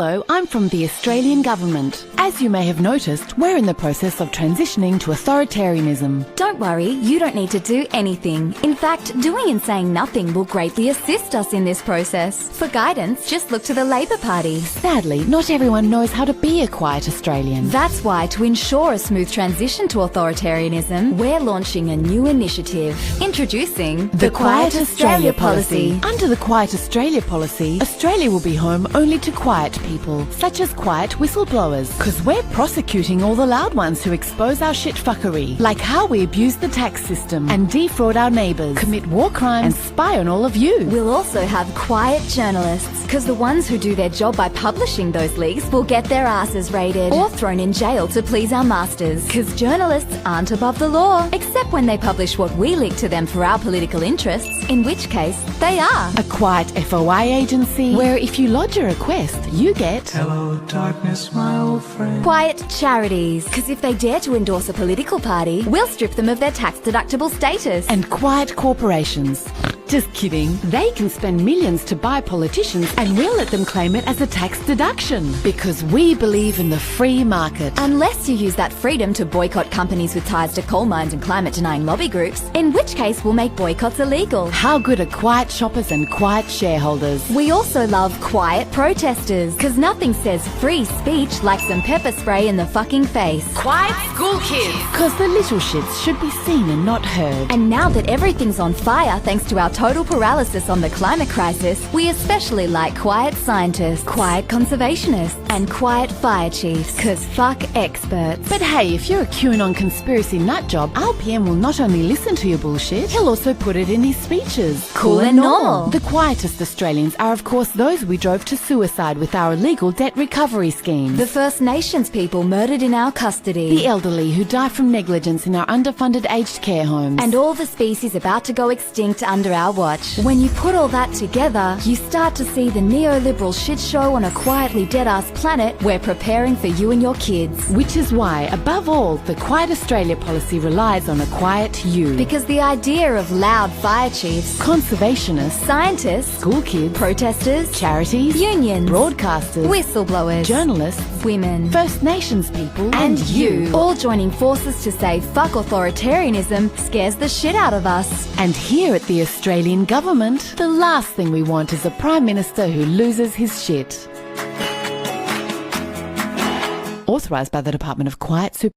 Hello, I'm from the Australian Government. As you may have noticed, we're in the process of transitioning to authoritarianism. Don't worry, you don't need to do anything. In fact, doing and saying nothing will greatly assist us in this process. For guidance, just look to the Labor Party. Sadly, not everyone knows how to be a quiet Australian. That's why, to ensure a smooth transition to authoritarianism, we're launching a new initiative. Introducing the Quiet Australia Policy. Under the Quiet Australia Policy, Australia will be home only to quiet people, such as quiet whistleblowers, because we're prosecuting all the loud ones who expose our shit fuckery, like how we abuse the tax system and defraud our neighbours, commit war crimes and spy on all of you. We'll also have quiet journalists, because the ones who do their job by publishing those leaks will get their asses raided or thrown in jail to please our masters, because journalists aren't above the law, except when they publish what we leak to them for our political interests, in which case they are. A quiet FOI agency, where if you lodge a request, you get hello darkness, my old friend. Quiet charities, because if they dare to endorse a political party, we'll strip them of their tax-deductible status. And quiet corporations. Just kidding. They can spend millions to buy politicians and we'll let them claim it as a tax deduction. Because we believe in the free market. Unless you use that freedom to boycott companies with ties to coal mines and climate-denying lobby groups, in which case we'll make boycotts illegal. How good are quiet shoppers and quiet shareholders? We also love quiet protesters, because nothing says free speech like some pepper spray in the fucking face. Quiet school kids! Because the little shits should be seen and not heard. And now that everything's on fire thanks to our total paralysis on the climate crisis, we especially like quiet scientists, quiet conservationists, and quiet fire chiefs, because fuck experts. But hey, if you're a QAnon conspiracy nutjob, our PM will not only listen to your bullshit, he'll also put it in his speeches. Cool and normal. The quietest Australians are of course those we drove to suicide with our illegal debt recovery schemes. The First Nations people murdered in our custody. The elderly who die from negligence in our underfunded aged care homes. And all the species about to go extinct under our watch. When you put all that together, you start to see the neoliberal shit show on a quietly dead-ass planet we're preparing for you and your kids. Which is why, above all, the Quiet Australia policy relies on a quiet you. Because the idea of loud fire chiefs, conservationists, scientists, school kids, protesters, charities, unions, broadcasters, whistleblowers, journalists, women, First Nations people, and you, all joining forces to say fuck authoritarianism scares the shit out of us. And here at the Australian Government, the last thing we want is a Prime Minister who loses his shit. Authorised by the Department of Quiet Super...